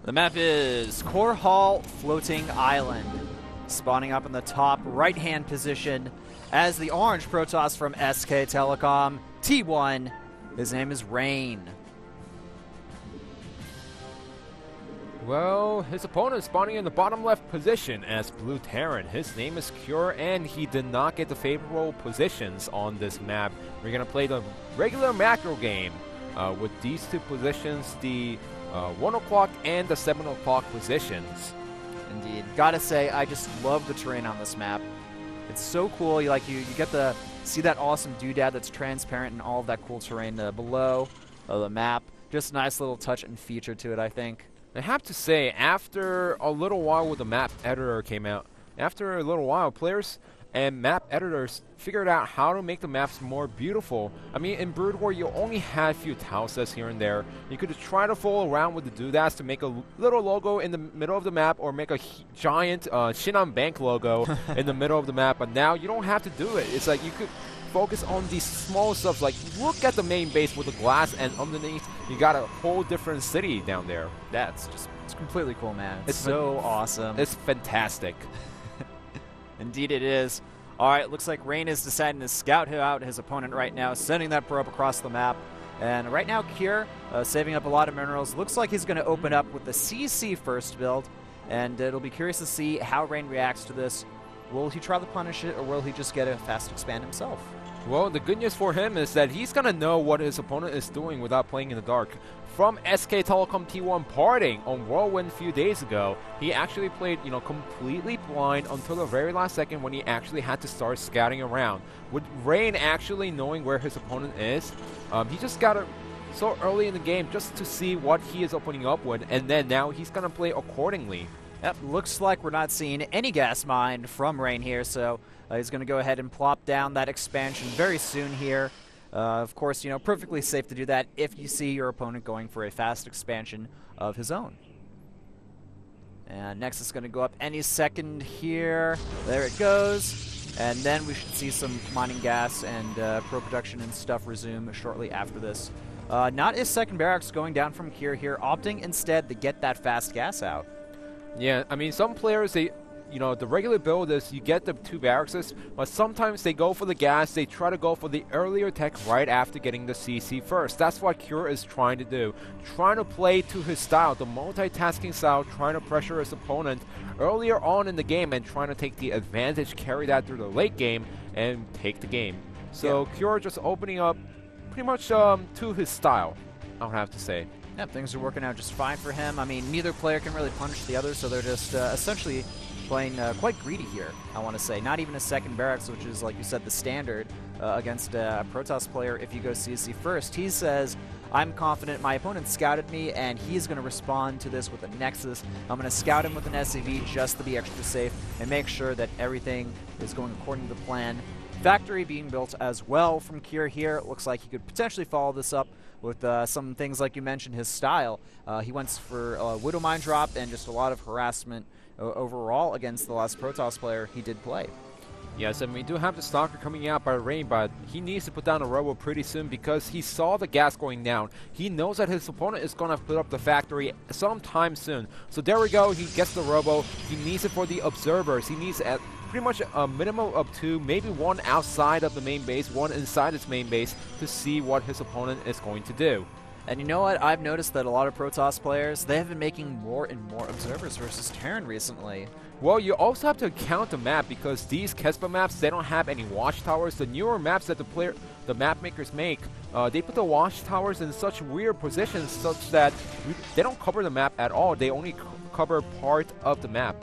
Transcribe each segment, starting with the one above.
The map is Korhal Floating Island, spawning up in the top right-hand position as the orange Protoss from SK Telecom, T1. His name is Rain. Well, his opponent is spawning in the bottom left position as Blue Terran. His name is Cure, and he did not get the favorable positions on this map. We're going to play the regular macro game with these two positions, the 1 o'clock and the 7 o'clock positions. Indeed. Gotta say, I just love the terrain on this map. It's so cool. You get to see that awesome doodad that's transparent and all of that cool terrain below the map. Just a nice little touch and feature to it, I think. I have to say, after a little while when the map editor came out, after a little while, players and map editors figured out how to make the maps more beautiful. I mean, in Brood War, you only had a few tile sets here and there. You could try to fool around with the doodads to make a little logo in the middle of the map, or make a giant Shinan Bank logo in the middle of the map, but now you don't have to do it. It's like you could focus on these small stuff, like look at the main base with the glass, and underneath you got a whole different city down there. It's completely cool, man. It's so awesome. It's fantastic. Indeed it is. Alright, looks like Rain is deciding to scout out his opponent right now, sending that probe across the map. And right now, Kier, saving up a lot of minerals. Looks like he's going to open up with the CC first build. And it'll be curious to see how Rain reacts to this. Will he try to punish it, or will he just get a fast expand himself? Well, the good news for him is that he's going to know what his opponent is doing without playing in the dark. From SK Telecom T1 parting on Whirlwind a few days ago, he actually played, completely blind until the very last second when he actually had to start scouting around. With Rain actually knowing where his opponent is, he just got it so early in the game just to see what he is opening up with, and then now he's going to play accordingly. Yep, looks like we're not seeing any gas mine from Rain here, so he's going to go ahead and plop down that expansion very soon here. Of course, perfectly safe to do that if you see your opponent going for a fast expansion of his own. And next is going to go up any second here. There it goes. And then we should see some mining gas and pro production and stuff resume shortly after this. Not his second barracks going down from Kier here, opting instead to get that fast gas out. Yeah, I mean, some players, the regular build is you get the 2 barracks, but sometimes they go for the gas. They try to go for the earlier tech right after getting the CC first. That's what Cure is trying to do. Trying to play to his style, the multitasking style, trying to pressure his opponent earlier on in the game and trying to take the advantage, carry that through the late game, and take the game. So yeah. Cure just opening up pretty much to his style, I would have to say. Yep, things are working out just fine for him. I mean, neither player can really punish the other, so they're just essentially playing quite greedy here, I want to say. Not even a second barracks, which is, like you said, the standard against a Protoss player if you go CC first. He says, I'm confident my opponent scouted me, and he's going to respond to this with a Nexus. I'm going to scout him with an SCV just to be extra safe and make sure that everything is going according to plan. Factory being built as well from Kier here. It looks like he could potentially follow this up with some things like you mentioned, his style. He went for a Widow Mine drop and just a lot of harassment overall against the last Protoss player he did play. Yes, and we do have the Stalker coming out by Rain, but he needs to put down a Robo pretty soon because he saw the gas going down. He knows that his opponent is going to put up the factory sometime soon. So there we go, he gets the Robo. He needs it for the observers. He needs at pretty much a minimum of 2, maybe 1 outside of the main base, 1 inside its main base to see what his opponent is going to do. And you know what? I've noticed that a lot of Protoss players, they have been making more and more observers versus Terran recently. Well, you also have to count the map because these Kespa maps, they don't have any watchtowers. The newer maps that the map makers make, they put the watchtowers in such weird positions such that they don't cover the map at all. They only cover part of the map.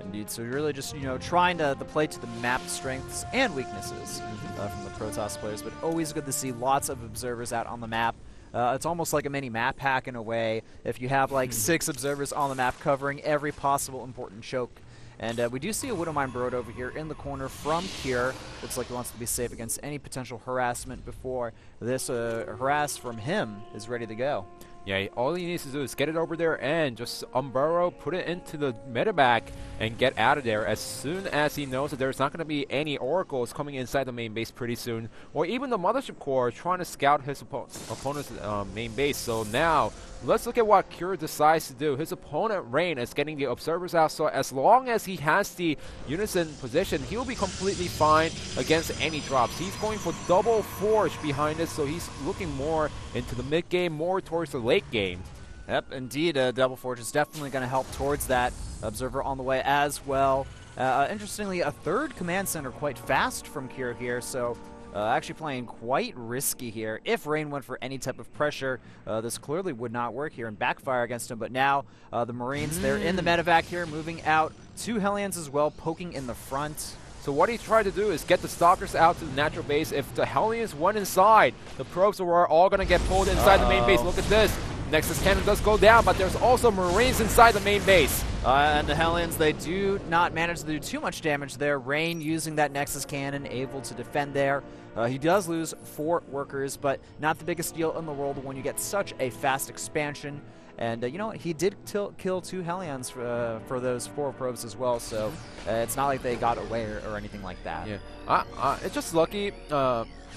Indeed, so you're really just, trying to play to the map strengths and weaknesses from the Protoss players, but always good to see lots of observers out on the map. It's almost like a mini map hack in a way if you have like 6 observers on the map covering every possible important choke. And we do see a Widow Mine Brood over here in the corner from Kier. Looks like he wants to be safe against any potential harassment before this harass from him is ready to go. Yeah, all he needs to do is get it over there and just Umbrella, put it into the medevac and get out of there as soon as he knows that there's not going to be any oracles coming inside the main base pretty soon, or even the Mothership Core trying to scout his opponent's main base. So now, let's look at what Cure decides to do. His opponent, Rain, is getting the Observers out, so as long as he has the Unison position, he'll be completely fine against any drops. He's going for double Forge behind it, so he's looking more into the mid game, more towards the late game. Yep, indeed, Double Forge is definitely going to help towards that. Observer on the way as well. Interestingly, a third command center quite fast from Kira here, so actually playing quite risky here. If Rain went for any type of pressure, this clearly would not work here and backfire against him, but now the Marines, they're in the medevac here, moving out. 2 Hellions as well, poking in the front. So what he tried to do is get the Stalkers out to the natural base. If the Hellions went inside, the probes were all going to get pulled inside the main base. Look at this. Nexus Cannon does go down, but there's also Marines inside the main base. And the Hellions, they do not manage to do too much damage there. Rain using that Nexus Cannon, able to defend there. He does lose 4 workers, but not the biggest deal in the world when you get such a fast expansion. And you know what? He did kill 2 Hellions for those 4 probes as well, so it's not like they got away or anything like that. Yeah, it's just lucky.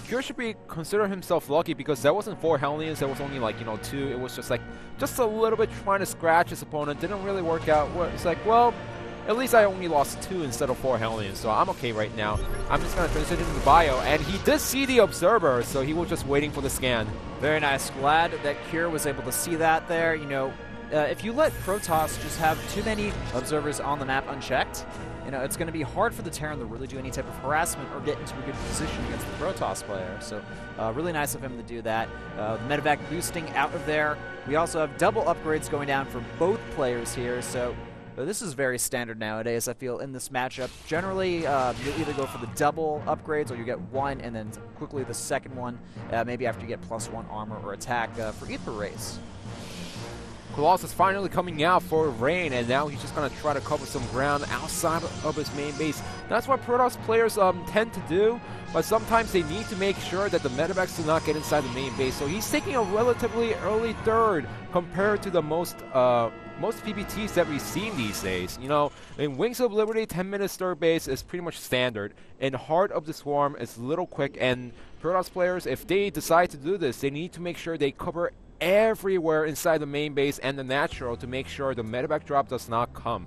Cure should consider himself lucky because that wasn't 4 Hellions, that was only like, 2. It was just a little bit trying to scratch his opponent. Didn't really work out. It's like, well, at least I only lost 2 instead of 4 Hellions, so I'm okay right now. I'm just going to transition into the bio, and he did see the Observer, so he was just waiting for the scan. Very nice. Glad that Cure was able to see that there. If you let Protoss just have too many Observers on the map unchecked, it's going to be hard for the Terran to really do any type of harassment or get into a good position against the Protoss player. So really nice of him to do that. The medevac boosting out of there. We also have double upgrades going down for both players here. So this is very standard nowadays, I feel, in this matchup. Generally, you'll either go for the double upgrades or you get 1 and then quickly the second one, maybe after you get +1 armor or attack for either race. Colossus finally coming out for Rain, and now he's just going to try to cover some ground outside of his main base. That's what Protoss players tend to do, but sometimes they need to make sure that the medevacs do not get inside the main base. So he's taking a relatively early third compared to the most PvTs that we've seen these days. In Wings of Liberty, 10 minutes third base is pretty much standard. In Heart of the Swarm, it's a little quick, and Protoss players, if they decide to do this, they need to make sure they cover everywhere inside the main base and the natural to make sure the medevac drop does not come.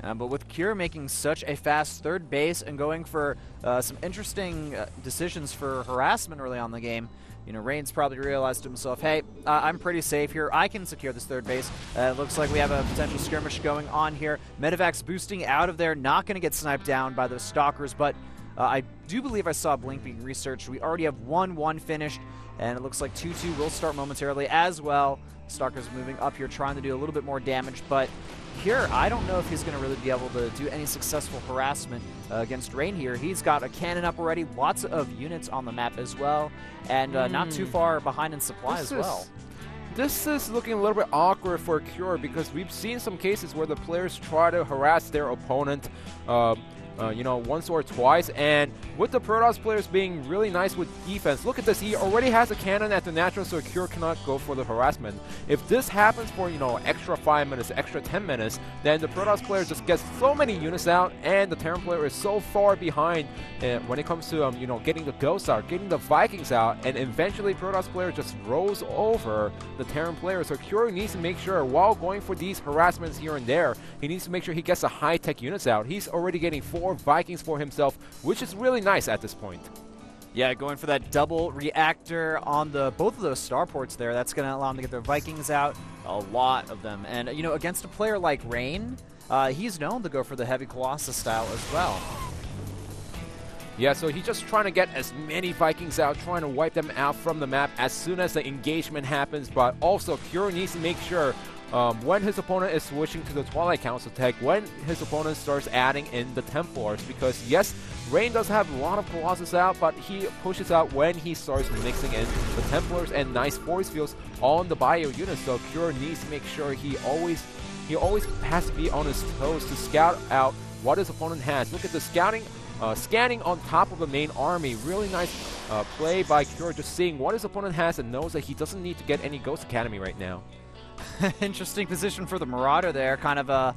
But with Cure making such a fast third base and going for some interesting decisions for harassment early on in the game, Rain's probably realized to himself, hey, I'm pretty safe here. I can secure this third base. It looks like we have a potential skirmish going on here. Medevac's boosting out of there, not going to get sniped down by those Stalkers, but I do believe I saw Blink being researched. We already have 1-1 finished, and it looks like 2-2 will start momentarily as well. Stalker's moving up here, trying to do a little bit more damage, but here, I don't know if he's going to really be able to do any successful harassment against Rain here. He's got a cannon up already, lots of units on the map as well, and not too far behind in supply as well. This is looking a little bit awkward for Cure because we've seen some cases where the players try to harass their opponent once or twice, and with the Protoss players being really nice with defense, look at this, he already has a cannon at the natural, so Cure cannot go for the harassment. If this happens for, extra 5 minutes, extra 10 minutes, then the Protoss player just gets so many units out, and the Terran player is so far behind when it comes to, getting the Ghosts out, getting the Vikings out, and eventually Protoss player just rolls over the Terran player. So Cure needs to make sure, while going for these harassments here and there, he needs to make sure he gets the high-tech units out. He's already getting 4 Vikings for himself, which is really nice at this point. Yeah, going for that double reactor on both of those starports there. That's going to allow them to get their Vikings out, a lot of them. And, against a player like Rain, he's known to go for the heavy Colossus style as well. Yeah, so he's just trying to get as many Vikings out, trying to wipe them out from the map as soon as the engagement happens, but also Cure needs to make sure when his opponent is switching to the Twilight Council tech, when his opponent starts adding in the Templars, because yes, Rain does have a lot of Colossus out, but he pushes out when he starts mixing in the Templars and nice force fields on the bio unit, so Cure needs to make sure he always has to be on his toes to scout out what his opponent has. Look at the scouting, scanning on top of the main army. Really nice play by Cure, just seeing what his opponent has and knows that he doesn't need to get any Ghost Academy right now. Interesting position for the Marauder there, kind of a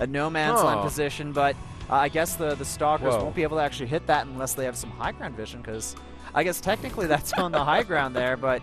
no man's land position, but I guess the Stalkers won't be able to actually hit that unless they have some high ground vision, because I guess technically that's on the high ground there, but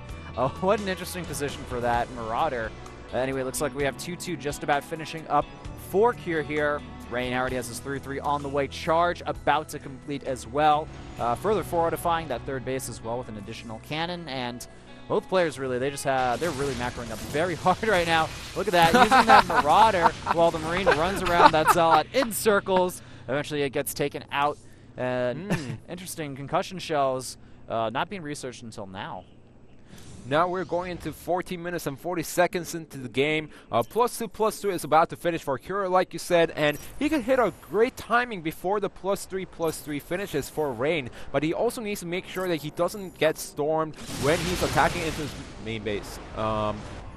what an interesting position for that Marauder. Anyway, looks like we have 2-2 just about finishing up for Cure here. Rain already has his 3-3 on the way. Charge about to complete as well. Further fortifying that third base as well with an additional cannon, and both players really, they're really macroing up very hard right now. Look at that, using that Marauder while the Marine runs around that Zealot in circles. Eventually it gets taken out. Interesting concussion shells not being researched until now. Now we're going into 14 minutes and 40 seconds into the game. +2/+2 is about to finish for Cure, like you said, and he could hit a great timing before the +3/+3 finishes for Rain, but he also needs to make sure that he doesn't get stormed when he's attacking into his main base.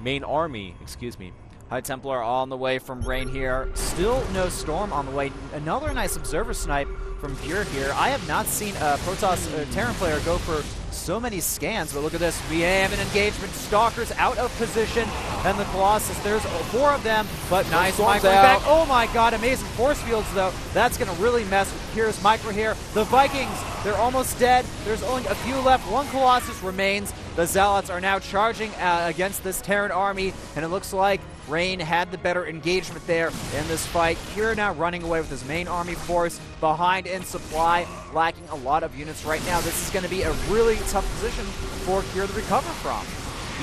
Main army, excuse me. High Templar on the way from Rain here. Still no Storm on the way. Another nice Observer snipe from Pure here. I have not seen a Protoss Terran player go for so many scans, but look at this. We have an engagement. Stalkers out of position, and the Colossus, there's 4 of them, but nice micro back. Oh my god, amazing force fields though. That's going to really mess with Pure's micro here. The Vikings, they're almost dead. There's only a few left. 1 Colossus remains. The Zealots are now charging against this Terran army, and it looks like Rain had the better engagement there in this fight. Cure now running away with his main army force, behind in supply, lacking a lot of units right now. This is going to be a really tough position for Cure to recover from.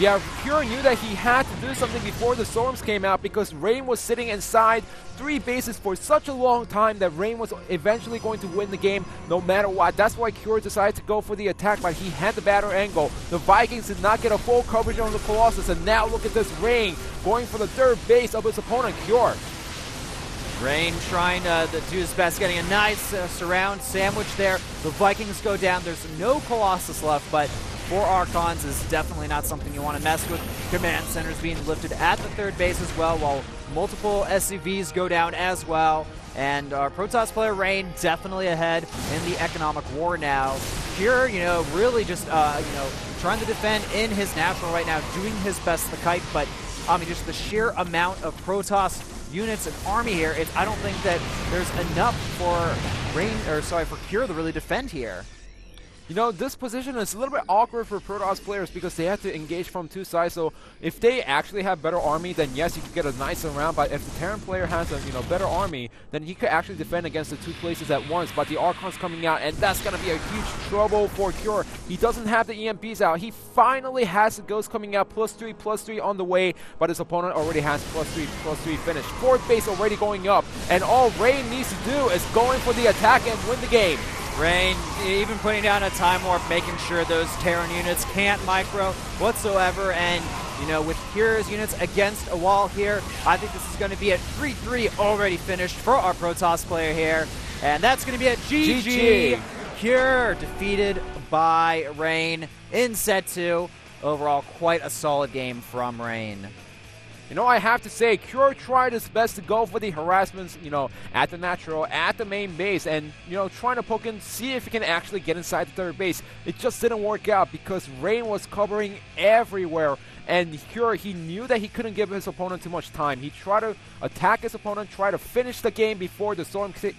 Yeah, Cure knew that he had to do something before the storms came out, because Rain was sitting inside 3 bases for such a long time that Rain was eventually going to win the game no matter what. That's why Cure decided to go for the attack, but he had the better angle. The Vikings did not get a full coverage on the Colossus, and now look at this Rain going for the 3rd base of his opponent, Cure. Rain trying to do his best, getting a nice surround sandwich there. The Vikings go down. There's no Colossus left, but 4 Archons is definitely not something you want to mess with. Command centers being lifted at the 3rd base as well, while multiple SCVs go down as well. And our Protoss player Rain definitely ahead in the economic war now. Pure, really just, trying to defend in his natural right now, doing his best to kite, but I mean, just the sheer amount of Protoss units and army here, I don't think that there's enough for Cure to really defend here. You know, this position is a little bit awkward for Protoss players because they have to engage from 2 sides. So if they actually have better army, then yes, you could get a nice round. But if the Terran player has a better army, then he could actually defend against the 2 places at once. But the Archon's coming out, and that's going to be a huge trouble for Cure. He doesn't have the EMPs out. He finally has the Ghost coming out, +3/+3 on the way, but his opponent already has +3/+3 finished. 4th base already going up, and all Rain needs to do is going for the attack and win the game. Rain even putting down a Time Warp, making sure those Terran units can't micro whatsoever, and with Cure's units against a wall here, I think this is going to be a 3-3 already finished for our Protoss player here, and that's going to be a GG. Cure defeated by Rain in set 2. Overall, quite a solid game from Rain. I have to say, Cure tried his best to go for the harassments, at the natural, at the main base, and, trying to poke in, see if he can actually get inside the 3rd base. It just didn't work out because Rain was covering everywhere, and Cure, he knew that he couldn't give his opponent too much time. He tried to attack his opponent, try to finish the game before the storm came